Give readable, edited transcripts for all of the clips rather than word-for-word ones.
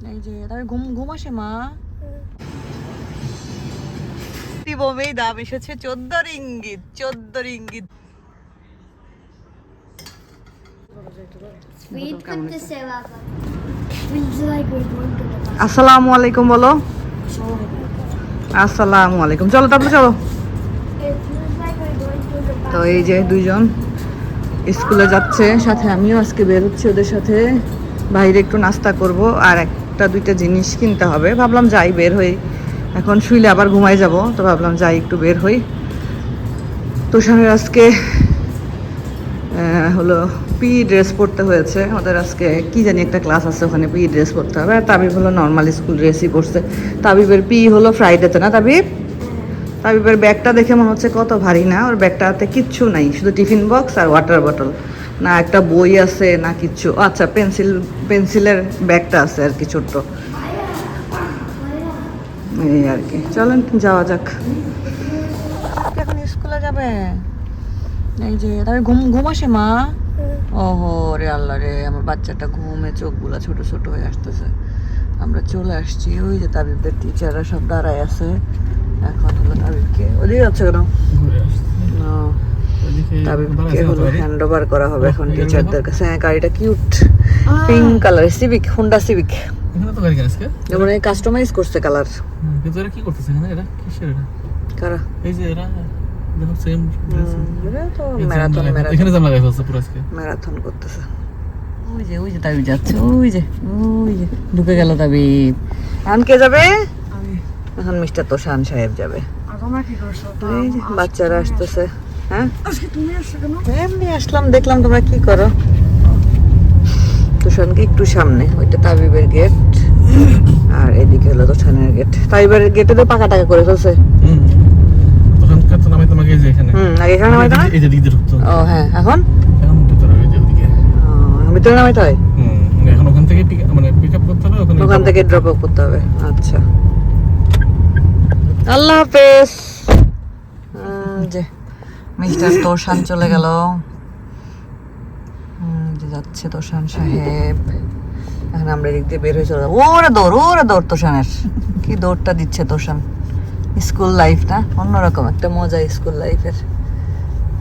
এই যে তবে ঘুম ঘুম আসে মা। বোমেই দাম এসেছে 14 রিঙ্গিত 14 রিঙ্গিত। আসসালামু আলাইকুম বলো। আসসালামু আলাইকুম, চলো তারপরে চলো। তো এই যে দুইজন স্কুলে যাচ্ছে, সাথে আমিও আজকে বের হচ্ছি ওদের সাথে। বাইরে একটু নাস্তা করব আর একটা দুইটা জিনিস কিনতে হবে। ভাবলাম যাই বের হই, এখন শুইলে আবার ঘুমাই যাব, তো ভাবলাম যাই একটু বের হই। তুষারের আজকে হলো পি ড্রেস পরতে হয়েছে, ওদের আজকে কি জানি একটা ক্লাস আছে, ওখানে পি ড্রেস পরতে হবে। আর তাবিব হলো নর্মাল স্কুল ড্রেসই পরছে। তাবিবের পি হলো ফ্রাইডেতে না তাবিব? তাবিবের ব্যাগটা দেখে মনে হচ্ছে কত ভারী না, ওর ব্যাগটাতে কিচ্ছু নাই, শুধু টিফিন বক্স আর ওয়াটার বটল, না একটা বই আছে না কিচ্ছু। আচ্ছা পেন্সিলের ব্যাগটা আছে আর কি, ছোট্ট এই আর কি। চলেন যাওয়া যাক। এখন স্কুলে যাবে। এই যে তবে ঘুম ঘুম আসে মা। ওহো রে আল্লাহ রে, আমার বাচ্চাটা ঘুমে চোখগুলা ছোট ছোট হয়ে আসতেছে। আমরা চলে আসছি, ওই যে তাবিবদের টিচাররা সব দাঁড়ায় আছে। এখন হলো তাবিবকে ওদিকে যাচ্ছে কেন? তাবিবকে হলো হ্যান্ড ওভার করা হবে এখন টিচারদের কাছে। হ্যাঁ, গাড়িটা cute, pink colour, civic, Honda civic. এখানে তো গাড়ি আজকে যেমন কাস্টমাইজ করছে কালার। কিন্তু এরা কি করতেছে এখানে? এরা কিসের এটা? কারা? এই যে এরা দেখো সেম ড্রেস। এরা তো ম্যারাথন এখানে জাম লাগাই ফেলছে পুরো আজকে, ম্যারাথন করতেছে। ওই যে তাবিব যাচ্ছে, ওই যে ঢুকে গেল তাবিব। এখন কে যাবে? এখন মিস্টার তোষান সাহেব যাবে। এই যে বাচ্চারা আসতেছে। হ্যাঁ আজকে তুমি আসছো কেন? এমনি আসলাম, দেখলাম তোমরা কি করো। তোষানকে একটু সামনে, ওইটা তাবিবের গেট, আর এদিকে হলো তোষানের গেট। তাবিবের গেটে তো পাকা টাকা করে ফেলছে। তখন কত নামাই তোমাকে এই যে এখানে। আগে এখানে নামাইতো না? এই যে দিক দিয়ে ঢুকতো। ও হ্যাঁ, এখন ভিতরে ওই যে ওদিকে। ভিতরে নামাইতে হয়। এখন ওখান থেকে মানে পিকআপ করতে হবে, ওখান থেকে ড্রপ আপ করতে হবে। আচ্ছা, আল্লাহ হাফেজ। যে মিস্টার তোষান চলে গেল, যে যাচ্ছে তোষান সাহেব। এখন আমরা এদিক দিয়ে বের হয়ে চলে যাবো। ওরে দৌড় তোষানের, কি দৌড়টা দিচ্ছে তোষান। স্কুল লাইফ না, অন্যরকম একটা মজা স্কুল লাইফের,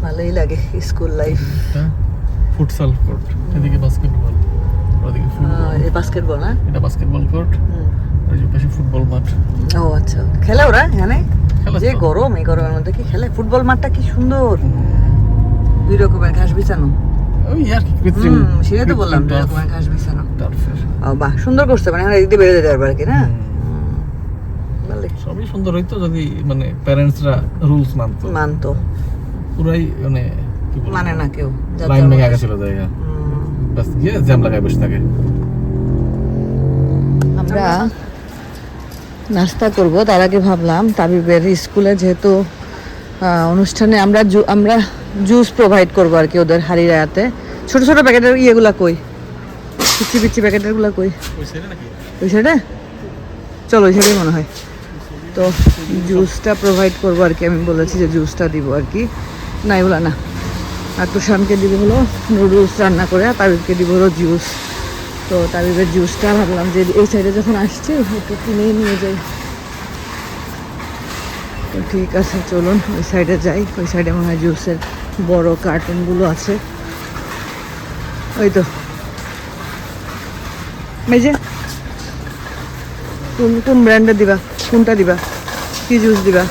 ভালোই লাগে স্কুল লাইফ। ফুটসাল কোর্ট, এদিকে বাস্কেটবল, ওদিকে ফুটবল। এই বাস্কেটবল না, এটা বাস্কেটবল কোর্ট, আর এই পাশে ফুটবল মাঠ। ও আচ্ছা, খেলে ওরা এখানে? যে গরম, এই গরমের মধ্যে কি খেলে? ফুটবল মাঠটা কি সুন্দর, দুই রকমের ঘাস বিছানো। ওই আর কি কৃত্রিম, সেটা তো বললাম, দুই রকমের ঘাস বিছানো। ও বাহ, সুন্দর করছে, মানে এদিক দিয়ে বেরো যেতে পারবে আর কি না? সবই সুন্দর হইতো যদি মানে প্যারেন্টসরা রুলস মানতো। পুরাই মানে না কেউ লাইন ভেঙে গেছিল জায়গা, বাস গিয়ে জ্যাম লাগায় বসে থাকে। আমরা নাস্তা করব, তার আগে ভাবলাম তাবিবের স্কুলে যেহেতু অনুষ্ঠানে আমরা জুস প্রোভাইড করবো আর কি ওদের হারিরাতে। ছোট ছোট প্যাকেটের ইয়েগুলা কই, পিচ্ছি প্যাকেটের গুলা কই? ওই সাইডে চলো, ওই সাইডেই মনে হয়। তো জুসটা প্রোভাইড করবো আর কি, আমি বলেছি যে জুসটা দিব আর কি। না এগুলো না, আর তোষানকে দিব হলো নুডলস রান্না করে, আর তাবিবকে দিব হলো জুস। তো তাবিবের জুসটা ভাবলাম যে এই সাইডে যখন আসছি একটু কিনেই নিয়ে যাই। তো ঠিক আছে, চলুন ওই সাইডে যাই। ওই সাইডে মনে হয় জুসের বড় কার্টুনগুলো আছে। ওই তো এই যে, কোন ব্র্যান্ডের দিবা? কোনটা দিবা? কি জুস দিবা?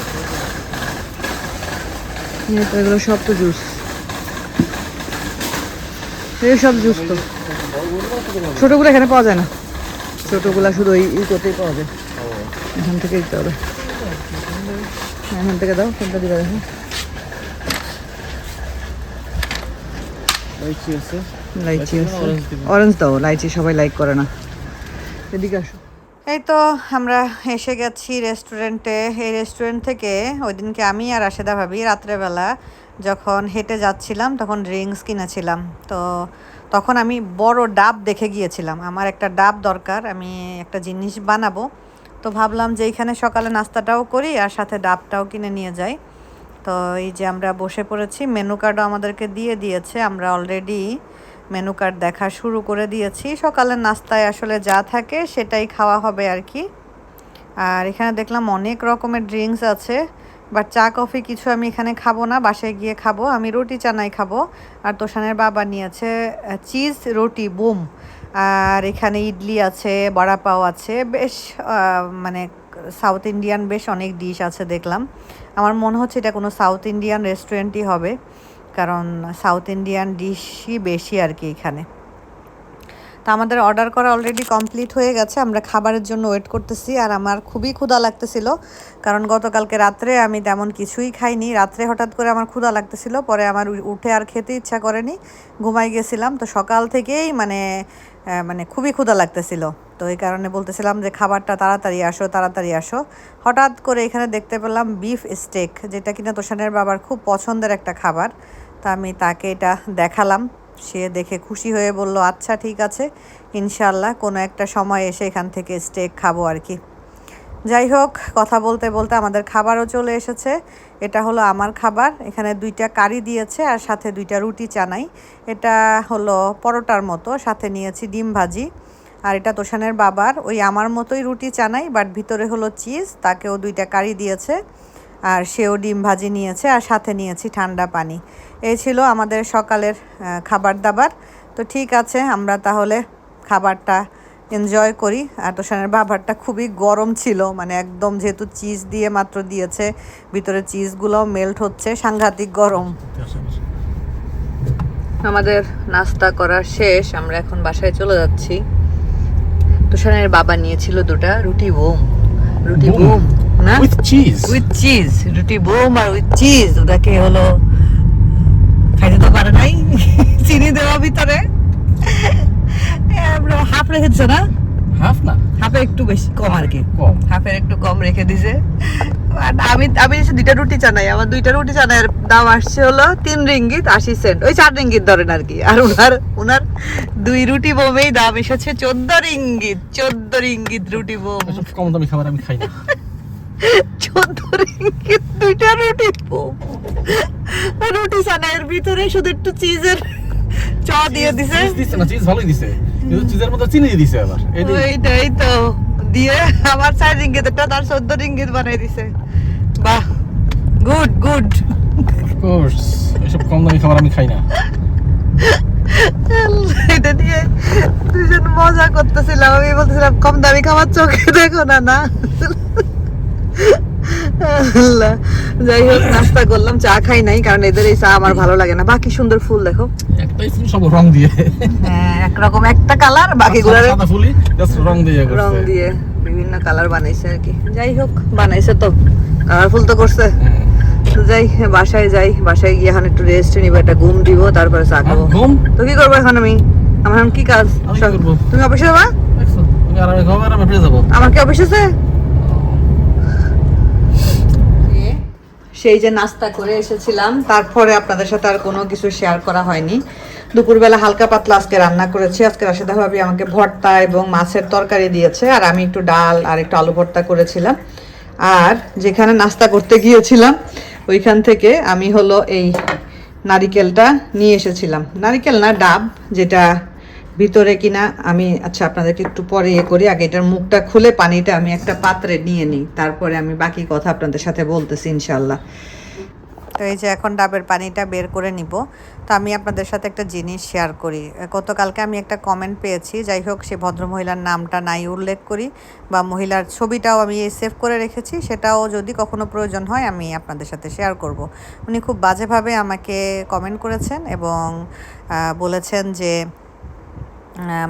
তো এগুলো সব তো জুস, এই সব জুস তো। ছোটোগুলো এখানে পাওয়া যায় না, ছোটোগুলো শুধু ওই ইকোতেই পাওয়া যায়। এখান থেকে দিতে হবে, এখান থেকে দাও। কোনটা দিবা দেখো? লাইচি আছে, অরেঞ্জ দাও। লাইচি সবাই লাইক করে না। এদিকে আসো। এই তো আমরা এসে গেছি রেস্টুরেন্টে। এই রেস্টুরেন্ট থেকে ওই দিনকে আমি আর রাশেদা ভাবি রাত্রেবেলা যখন হেঁটে যাচ্ছিলাম তখন ড্রিঙ্কস কিনেছিলাম। তো তখন আমি বড় ডাব দেখে গিয়েছিলাম, আমার একটা ডাব দরকার, আমি একটা জিনিস বানাবো। তো ভাবলাম যে এইখানে সকালে নাস্তাটাও করি আর সাথে ডাবটাও কিনে নিয়ে যাই। তো এই যে আমরা বসে পড়েছি, মেনু কার্ডও আমাদেরকে দিয়ে দিয়েছে। আমরা অলরেডি মেনু কার্ড দেখা শুরু করে দিয়েছি। সকালের নাস্তায় আসলে যা থাকে সেটাই খাওয়া হবে আর কি। আর এখানে দেখলাম অনেক রকমের ড্রিঙ্কস আছে, বাট চা কফি কিছু আমি এখানে খাবো না, বাসায় গিয়ে খাবো। আমি রুটি চানাই খাবো। আর তোষানের বাবা নিয়েছে চিজ রুটি বুম। আর এখানে ইডলি আছে, বড়া পাও আছে, বেশ মানে সাউথ ইন্ডিয়ান বেশ অনেক ডিশ আছে দেখলাম। আমার মনে হচ্ছে এটা কোনো সাউথ ইন্ডিয়ান রেস্টুরেন্টই হবে, কারণ সাউথ ইন্ডিয়ান ডিশই বেশি আর কি এখানে। তো আমাদের অর্ডার করা অলরেডি কমপ্লিট হয়ে গেছে, আমরা খাবারের জন্য ওয়েট করতেছি। আর আমার খুবই ক্ষুধা লাগতেছিল, কারণ গতকালকে রাত্রে আমি তেমন কিছুই খাইনি। রাত্রে হঠাৎ করে আমার ক্ষুধা লাগতেছিল, পরে আমার উঠে আর খেতে ইচ্ছা করেনি, ঘুমাই গেছিলাম। তো সকাল থেকেই মানে খুবই ক্ষুধা লাগতেছিল। তো এই কারণে বলতেছিলাম যে খাবারটা তাড়াতাড়ি আসো, তাড়াতাড়ি আসো। হঠাৎ করে এখানে দেখতে পেলাম বিফ স্টেক, যেটা কিনা তোষানের বাবার খুব পছন্দের একটা খাবার। তা আমি তাকে এটা দেখালাম, সে দেখে খুশি হয়ে বলল আচ্ছা ঠিক আছে, ইনশাল্লাহ কোনো একটা সময় এসে এখান থেকে স্টেক খাবো আর কি। যাই হোক, কথা বলতে বলতে আমাদের খাবারও চলে এসেছে। এটা হলো আমার খাবার। এখানে 2টা কারি দিয়েছে আর সাথে 2টা রুটি চানাই। এটা হলো পরোটার মতো, সাথে নিয়েছি ডিম ভাজি। আর এটা তোষানের বাবার ওই আমার মতোই রুটি চানাই, বাট ভিতরে হলো চিজ, তাকেও 2টা কারি দিয়েছে। আর সেও ডিম ভাজি নিয়েছে, আর সাথে নিয়েছি ঠান্ডা পানি। এই ছিল আমাদের সকালের খাবার দাবার। তো ঠিক আছে, আমরা তাহলে খাবারটা এনজয় করি। আর তোষানের বাবারটা খুবই গরম ছিল, মানে একদম, যেহেতু চিজ দিয়ে মাত্র দিয়েছে, ভিতরে চিজগুলোও মেল্ট হচ্ছে, সাংঘাতিক গরম। আমাদের নাস্তা করা শেষ, আমরা এখন বাসায় চলে যাচ্ছি। তোষানের বাবা নিয়েছিল 2টা রুটি বুম, রুটি বুম না উইথ চিজ, উইথ চিজ, রুটি বুম আর উইথ চিজ। ওটাকে হলো খাইতে তো পারে নাই, চিনি দেওয়া ভিতরে। আমরা হাফ রেখেছে না, হাফ না, হাফে একটু বেশি কম আর কি, কম, হাফের একটু কম রেখে দিছে। আর আমি 2টা রুটি চানাই, আমার 2টা রুটি চানাইয়ের দাম আসছে হলো 3 রিঙ্গিত 80 সেন্ট, ওই 4 রিঙ্গিত ধরেন আর কি। আর ওনার 2 রুটি বোমেই দাম এসেছে 14 রিঙ্গিত, 14 রিঙ্গিত রুটি বোম। এসব কম দামি খাবার আমি খাই না। 14 রিঙ্গিত 2টা রুটি বোম। রুটি চানাইয়ের ভিতরে শুধু একটু চিজের চ দিয়ে দিছে। চিজ দিছে না, চিজ ভালোই দিছে, কিন্তু চিজের মধ্যে চিনি দিছে আবার। এইটাই তো দিয়ে আমার 4 রিঙ্গিত একটা তার 14 রিঙ্গিত বানাই দিছে। বাহ, গুড গুড। অফ কোর্স, এসব কম দামি খাবার আমি খাই না। এটা দিয়ে দুজন মজা করতেছিলাম, আমি বলতেছিলাম কম দামি খাবার চোখে দেখো না। না আল্লাহ। যাই হোক, নাস্তা করলাম, চা খাই নাই, কারণ এদের এই চা আমার ভালো লাগে না। বাকি সুন্দর ফুল দেখো, একটাই ফুল, সব রং দিয়ে। হ্যাঁ, একরকম একটা কালার, বাকিগুলো সাদা ফুলই জাস্ট রং দিয়ে করছে, রং দিয়ে বিভিন্ন কালার বানাইছে আর কি। যাই হোক, বানাইছে তো, কালারফুল তো করছে। তো যাই, বাসায় যাই, বাসায় গিয়ে এখন একটু রেস্ট নিব, একটা ঘুম দিব, তারপরে চা খাবো। ঘুম? তো কি করবো এখন আমি? আমার এখন কি কাজ? আমি কি করবো? তুমি অফিসে যাবা? আমি আরামে খাবো, আরামে ফিরে যাবো। আমার কি অফিস আছে? সেই যে নাস্তা করে এসেছিলাম, তারপরে আপনাদের সাথে আর কোনো কিছু শেয়ার করা হয়নি। দুপুরবেলা হালকা পাতলা আজকে রান্না করেছি। আজকে রাশেদা ভাবি আমাকে ভর্তা এবং মাছের তরকারি দিয়েছে, আর আমি একটু ডাল আর একটু আলু ভর্তা করেছিলাম। আর যেখানে নাস্তা করতে গিয়েছিলাম ওইখান থেকে আমি হলো এই নারিকেলটা নিয়ে এসেছিলাম, নারিকেল না, ডাব, যেটা ভিতরে কিনা আমি, আচ্ছা আপনাদেরকে একটু পরে করি, আগে এটার মুখটা খুলে পানিটা আমি একটা পাত্রে নিয়ে নিই, তারপরে আমি বাকি কথা আপনাদের সাথে বলতেছি ইনশাল্লাহ। তো এই যে এখন ডাবের পানিটা বের করে নিব। তো আমি আপনাদের সাথে একটা জিনিস শেয়ার করি। গতকালকে আমি একটা কমেন্ট পেয়েছি, যাই হোক সে ভদ্রমহিলার নামটা নাই উল্লেখ করি, বা মহিলার ছবিটাও আমি সেভ করে রেখেছি, সেটাও যদি কখনো প্রয়োজন হয় আমি আপনাদের সাথে শেয়ার করব। উনি খুব বাজেভাবে আমাকে কমেন্ট করেছেন এবং বলেছেন যে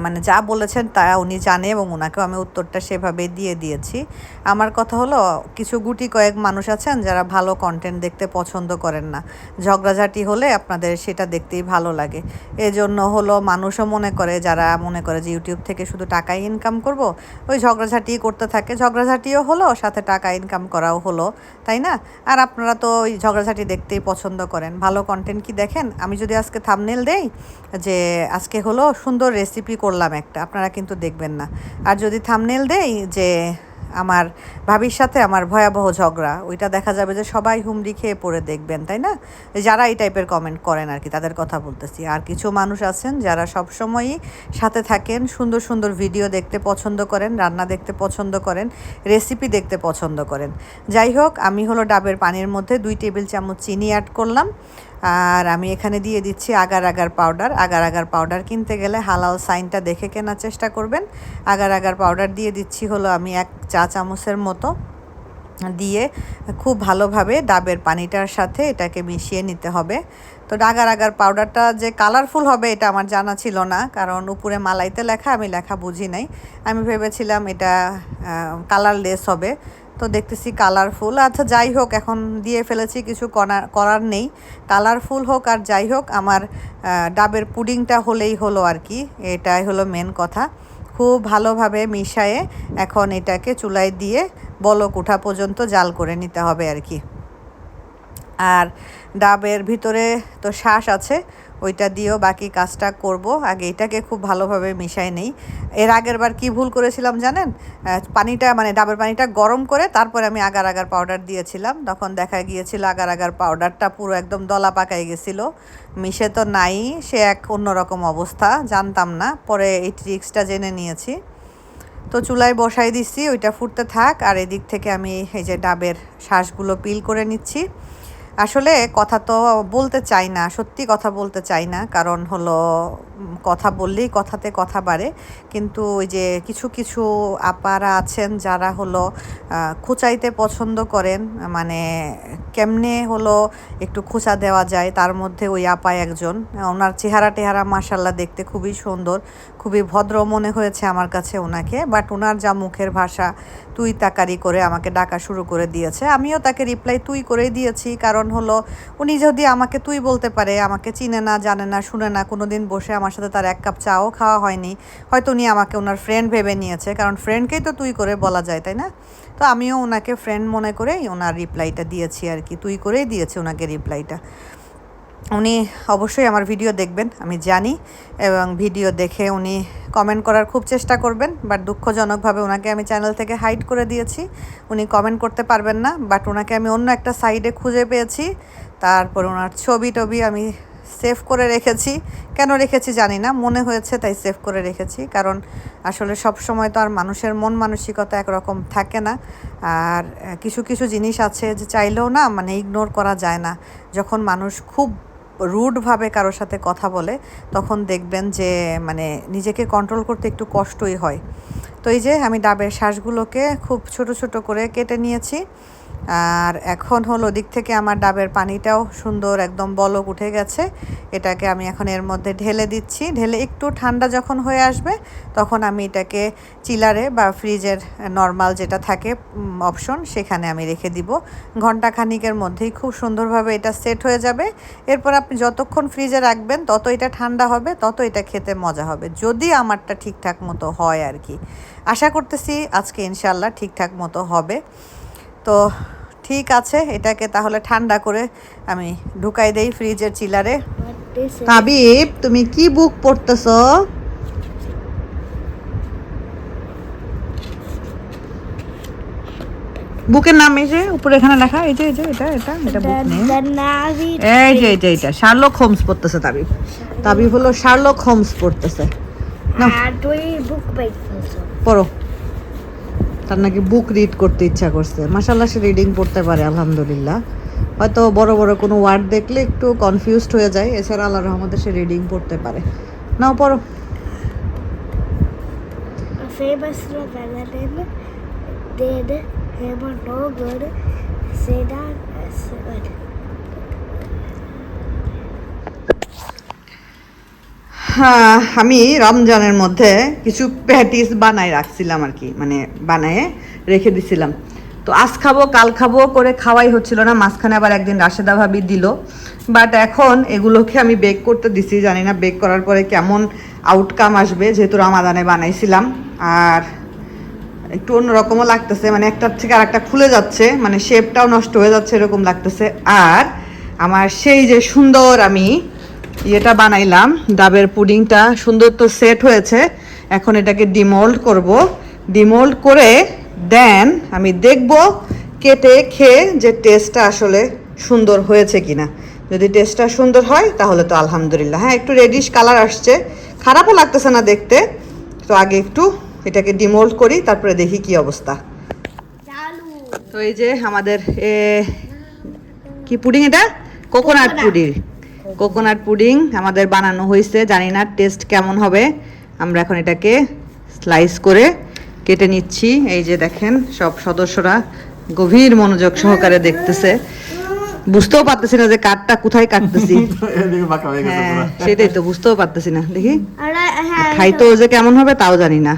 মানে যা বলেছেন তা উনি জানে, এবং ওনাকেও আমি উত্তরটা সেভাবে দিয়ে দিয়েছি। আমার কথা হলো, কিছু গুটি কয়েক মানুষ আছেন যারা ভালো কন্টেন্ট দেখতে পছন্দ করেন না, ঝগড়াঝাটি হলে আপনাদের সেটা দেখতেই ভালো লাগে। এজন্য হলো মানুষও মনে করে, যারা মনে করে যে ইউটিউব থেকে শুধু টাকাই ইনকাম করব, ওই ঝগড়াঝাটি করতে থাকে, ঝগড়াঝাটিও হলো সাথে টাকা ইনকাম করাও হলো, তাই না? আর আপনারা তো ওই ঝগড়াঝাটি দেখতেই পছন্দ করেন, ভালো কন্টেন্ট কি দেখেন? আমি যদি আজকে থাম্বনেল দেই যে আজকে হলো সুন্দর রেসিপি করলাম একটা, আপনারা কিন্তু দেখবেন না। আর যদি থাম্বনেল দেই যে আমার ভাবির সাথে আমার ভয়াবহ ঝগড়া, ওইটা দেখা যাবে যে সবাই হুমড়ি খেয়ে পড়ে দেখবেন, তাই না? যারা এই টাইপের কমেন্ট করেন আর কি, তাদের কথা বলতেছি। আর কিছু মানুষ আছেন যারা সবসময়ই সাথে থাকেন, সুন্দর সুন্দর ভিডিও দেখতে পছন্দ করেন, রান্না দেখতে পছন্দ করেন, রেসিপি দেখতে পছন্দ করেন। যাই হোক, আমি হলো ডাবের পানির মধ্যে 2 টেবিল চামচ চিনি অ্যাড করলাম। আর আমি এখানে দিয়ে দিচ্ছি agar agar powder. Agar agar powder কিনতে গেলে হালাল সাইনটা দেখে কেনার চেষ্টা করবেন। আগার আগার পাউডার দিয়ে দিচ্ছি হলো আমি 1 চা চামচের মতো, দিয়ে খুব ভালোভাবে ডাবের পানিটার সাথে এটাকে মিশিয়ে নিতে হবে। তো আগার আগার পাউডারটা যে কালারফুল হবে এটা আমার জানা ছিল না, কারণ উপরে মালাইতে লেখা, আমি লেখা বুঝি নাই। আমি ভেবেছিলাম এটা কালারলেস হবে, তো দেখতেছি কালারফুল। আচ্ছা যাই হোক, এখন দিয়ে ফেলেছি, কিছু করার নেই। কালারফুল হোক আর যাই হোক, আমার ডাবের পুডিংটা হলেই হলো আর কি, এটাই হলো মেন কথা। খুব ভালোভাবে মিশিয়ে এখন এটাকে চুলায় দিয়ে বলক ওঠা পর্যন্ত জাল করে নিতে হবে আর কি। আর ডাবের ভিতরে তো শ্বাস আছে, ওইটা দিয়েও বাকি কাজটা করব। আগে এটাকে খুব ভালোভাবে মিশাই নেই। এর আগের বার কী ভুল করেছিলাম জানেন? পানিটা মানে ডাবের পানিটা গরম করে তারপরে আমি আগার আগার পাউডার দিয়েছিলাম, তখন দেখা গিয়েছিল আগার আগার পাউডারটা পুরো একদম দলা পাকাই গেছিলো, মিশে তো নাই, সে এক অন্যরকম অবস্থা, জানতাম না, পরে এই ট্রিক্সটা জেনে নিয়েছি। তো চুলায় বসাই দিচ্ছি, ওইটা ফুটতে থাক, আর এদিক থেকে আমি এই যে ডাবের শ্বাসগুলো পিল করে নিচ্ছি। আসলে কথা তো বলতে চাই না, সত্যি কথা বলতে চাই না, কারণ হলো কথা বললেই কথাতে কথা বাড়ে। কিন্তু ওই যে কিছু কিছু আপারা আছেন যারা হলো খোঁচাইতে পছন্দ করেন, মানে কেমনে হলো একটু খোঁচা দেওয়া যায়, তার মধ্যে ওই আপা একজন। ওনার চেহারা টেহারা মাশাল্লাহ দেখতে খুবই সুন্দর, খুবই ভদ্র মনে হয়েছে আমার কাছে ওনাকে। বাট ওনার যা মুখের ভাষা, তুই তাকারি করে আমাকে ডাকা শুরু করে দিয়েছে। আমিও তাকে রিপ্লাই তুই করেই দিয়েছি, কারণ হলো উনি যদি আমাকে তুই বলতে পারে, আমাকে চিনে না, জানে না, শুনে না, কোনো দিন বসে আমার সাথে তার 1 কাপ চাও খাওয়া হয়নি, হয়তো উনি আমাকে ওনার ফ্রেন্ড ভেবে নিয়েছে, কারণ ফ্রেন্ডকেই তো তুই করে বলা যায়, তাই না? তো আমিও ওনাকে ফ্রেন্ড মনে করেই ওনার রিপ্লাইটা দিয়েছি আর কি, তুই করেই দিয়েছি ওনাকে রিপ্লাইটা। উনি অবশ্যই আমার ভিডিও দেখবেন আমি জানি, এবং ভিডিও দেখে উনি কমেন্ট করার খুব চেষ্টা করবেন, বাট দুঃখজনকভাবে ওনাকে আমি চ্যানেল থেকে হাইড করে দিয়েছি, উনি কমেন্ট করতে পারবেন না। বাট ওনাকে আমি অন্য একটা সাইডে খুঁজে পেয়েছি, তারপর ওনার ছবি টবি আমি সেভ করে রেখেছি। কেন রেখেছি জানি না, মনে হয়েছে তাই সেভ করে রেখেছি, কারণ আসলে সব সময় তো আর মানুষের মন মানসিকতা একরকম থাকে না। আর কিছু কিছু জিনিস আছে যে চাইলেও না মানে ইগনোর করা যায় না। যখন মানুষ খুব রুডভাবে কারোর সাথে কথা বলে, তখন দেখবেন যে মানে নিজেকে কন্ট্রোল করতে একটু কষ্টই হয়। তো এই যে আমি ডাবের শ্বাসগুলোকে খুব ছোট ছোট করে কেটে নিয়েছি, আর এখন হলো দিক থেকে আমার ডাবের পানিটাও সুন্দর একদম বলক উঠে গেছে। এটাকে আমি এখন এর মধ্যে ঢেলে দিচ্ছি। ঢেলে একটু ঠান্ডা যখন হয়ে আসবে, তখন আমি এটাকে চিলারে বা ফ্রিজের নর্মাল যেটা থাকে অপশন, সেখানে আমি রেখে দিব। ঘন্টা খানিকের মধ্যেই খুব সুন্দরভাবে এটা সেট হয়ে যাবে। এরপর আপনি যতক্ষণ ফ্রিজে রাখবেন তত এটা ঠান্ডা হবে, তত এটা খেতে মজা হবে, যদি আমারটা ঠিকঠাক মতো হয় আর কি। আশা করতেছি আজকে ইনশাল্লাহ ঠিকঠাক মতো হবে। তো ঠিক আছে, এটাকে তাহলে ঠান্ডা করে আমি ঢুকাই দেই ফ্রিজের চিলারে। তাবিব, তুমি কি বুক পড়তেছ? বুকের নাম এই যে উপরে এখানে লেখা, এই যে এই যে এটা এটা এটা বুক নেই, এই যে এটা এটা শার্লক হোমস পড়তেছে তাবিব। তাবিব হলো শার্লক হোমস পড়তেছে। না পড়ো, তার নাকি বুক রিড করতে ইচ্ছা করছে। মাশাআল্লাহ সে রিডিং পড়তে পারে আলহামদুলিল্লাহ। হয়তো বড় বড় কোনো ওয়ার্ড দেখলে একটু কনফিউজড হয়ে যায়, এছাড়া আল্লাহর রহমতে সে রিডিং পড়তে পারে। নাও পড়ো। Famous Lavalin did him no good, say that as good. হ্যাঁ, আমি রমজানের মধ্যে কিছু প্যাটিস বানাই রাখছিলাম আর কি, মানে বানায়ে রেখে দিছিলাম। তো আজ খাবো কাল খাবো করে খাওয়াই হচ্ছিল না, মাঝখানে আবার একদিন রাশেদা ভাবি দিল। বাট এখন এগুলোকে আমি বেক করতে দিছি, জানি না বেক করার পরে কেমন আউটকাম আসবে, যেহেতু রমাদানে বানাইছিলাম। আর একটু অন্যরকমও লাগতেছে, মানে একটার থেকে আর একটা খুলে যাচ্ছে, মানে শেপটাও নষ্ট হয়ে যাচ্ছে এরকম লাগতেছে। আর আমার সেই যে সুন্দর আমি ইয়েটা বানাইলাম, ডাবের পুডিংটা সুন্দর তো সেট হয়েছে। এখন এটাকে ডিমোল্ড করব, ডিমোল্ড করে দেন আমি দেখব কেটে খেয়ে যে টেস্টটা আসলে সুন্দর হয়েছে কিনা। যদি টেস্টটা সুন্দর হয় তাহলে তো আলহামদুলিল্লাহ। হ্যাঁ, একটু রেডিশ কালার আসছে, খারাপও লাগতেছে না দেখতে। তো আগে একটু এটাকে ডিমোল্ড করি, তারপরে দেখি কি অবস্থা। তো এই যে আমাদের কি পুডিং, এটা কোকোনাট পুডিং। কোকোনাট পুডিং আমাদের বানানো হয়েছে, জানি না টেস্ট কেমন হবে। আমরা এখন এটাকে স্লাইস করে কেটে নিচ্ছি। এই যে দেখেন সব সদস্যরা গভীর মনোযোগ সহকারে দেখতেছে, বুঝতেও পারতেছি না যে কাটটা কোথায় কাটতেছি। হ্যাঁ সেটাই তো, বুঝতেও পারতেছি না। দেখি খাইতেও যে কেমন হবে তাও জানি না।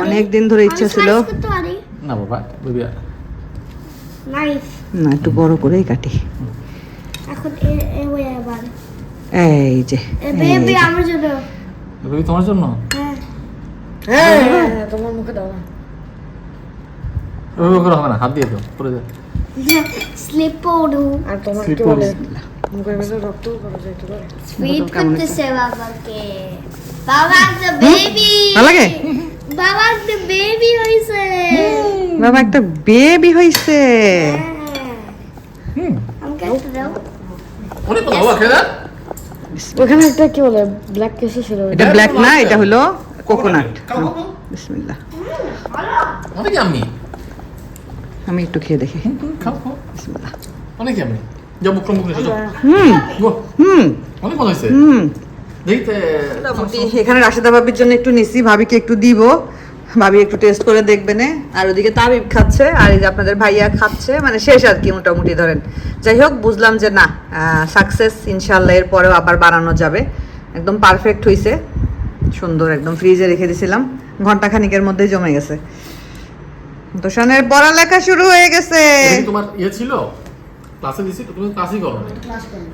অনেকদিন ধরে ইচ্ছা ছিল। না বাবা, না একটু বড় করেই কাটি। এখন এই যে বেবি আমার জন্য। বেবি তোমার জন্য? হ্যাঁ তোমার মুখে দাও না। ওই করে হবে না, হাত দিয়ে দাও, পড়ে যাও। স্লিপ পড়ু। আর তোমার কি Slippery. বলে মুখের ভিতরে রক্ত পড়ে যাইতে পারে। সুইট করতেছে বাবাকে। বাবা একটা বেবি। ভালো লাগে? বাবা একটা বেবি হইছে। বাবা একটা বেবি হইছে। আমাকে একটা দাও। অনেক কথা বাবা, খেয়ে না? ওখানে একটা কি বলে ব্ল্যাক কেসে ছিল এটা ব্ল্যাক না, এটা হলো কোকোনাট। বিসমিল্লাহ। অনেক আমি আমি একটু খেয়ে দেখি। খাও খাও, বিসমিল্লাহ। অনেক আমি যাও, মুখ মুখ এসে যাও। হুম গো, হুম অনেক মজা হয়েছে। হুম। দেখতে মোটামুটি এখানে রাশেদা ভাবির জন্য একটু নিছি, ভাবিকে একটু দিব, ভাবি একটু টেস্ট করে দেখবে না। আর ওদিকে তাবিব খাচ্ছে, আর এই যে আপনাদের ভাইয়া খাচ্ছে, মানে শেষ আর কি মোটামুটি ধরেন। যাই হোক, বুঝলাম যে না সাকসেস ইনশাল্লাহ, এর পরেও আবার বানানো যাবে। একদম পারফেক্ট হয়েছে, সুন্দর একদম। ফ্রিজে রেখে দিয়েছিলাম, ঘন্টা খানিকের মধ্যেই জমে গেছে। তোষানের পড়ালেখা শুরু হয়ে গেছে। এটা কি তোমার ইয়ে ছিল? ক্লাসে দিছি, তুমি ক্লাসই করো না।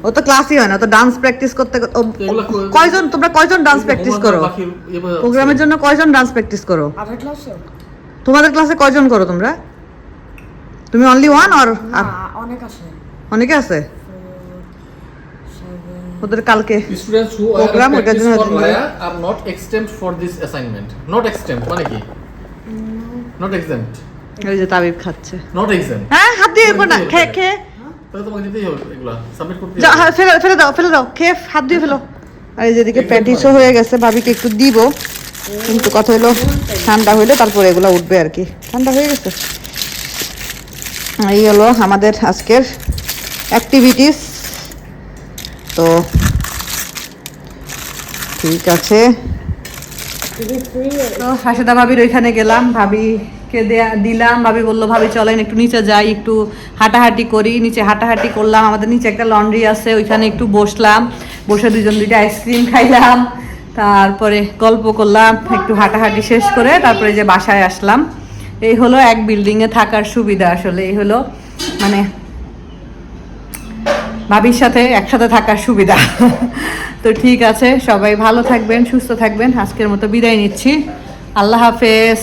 ও তো ক্লাসই হয় না, ও তো ডান্স প্র্যাকটিস করতে এগুলা কয়জন, তোমরা কয়জন ডান্স প্র্যাকটিস করো? বাকি ইয়ে বোঝা যাচ্ছে। প্রোগ্রামের জন্য কয়জন ডান্স প্র্যাকটিস করো? আরেক ক্লাসে তোমাদের ক্লাসে কয়জন করো তোমরা? তুমি অনলি ওয়ান আর অনেক আছে অনেকে আছে? ওদের কালকে Students who are Program, ওটার practice জন্য for দিবে। Laya are not exempt for this assignment. Not exempt মানে কি? Not exempt. এই যে তাবিব খাচ্ছে। Not exempt. হ্যাঁ, হাত দিয়ে এরপর না, খেয়ে খেয়ে তাহলে তোমাকে দিতেই হবে এগুলা, সাবমিট করতে যাও, হবে। হ্যাঁ, ফেলে দাও, ফেলে দাও, খেয়ে হাত দিয়ে ফেলো। আর এই যেদিকে প্যাটিসও হয়ে গেছে, ভাবিকে একটু দিব, কিন্তু কথা হলো ঠান্ডা হইলে তারপরে এগুলো উঠবে আর কি। ঠান্ডা হয়ে গেছে। এই হলো আমাদের আজকের অ্যাক্টিভিটিস। তো ঠিক আছে, তো হাসিদা ভাবির ওইখানে গেলাম, ভাবিকে দিলাম। ভাবি বললো ভাবি চলেন একটু নিচে যাই, একটু হাঁটাহাঁটি করি। নিচে হাঁটাহাঁটি করলাম, আমাদের নিচে একটা লন্ড্রি আছে, ওইখানে একটু বসলাম, বসে দুইটা আইসক্রিম খাইলাম, তারপরে গল্প করলাম, একটু হাঁটাহাঁটি শেষ করে তারপরে যে বাসায় আসলাম। এই হলো এক বিল্ডিংয়ে থাকার সুবিধা। আসলে এই হলো মানে ভাবির সাথে একসাথে থাকার সুবিধা। তো ঠিক আছে, সবাই ভালো থাকবেন, সুস্থ থাকবেন। আজকের মতো বিদায় নিচ্ছি। আল্লাহ হাফেজ।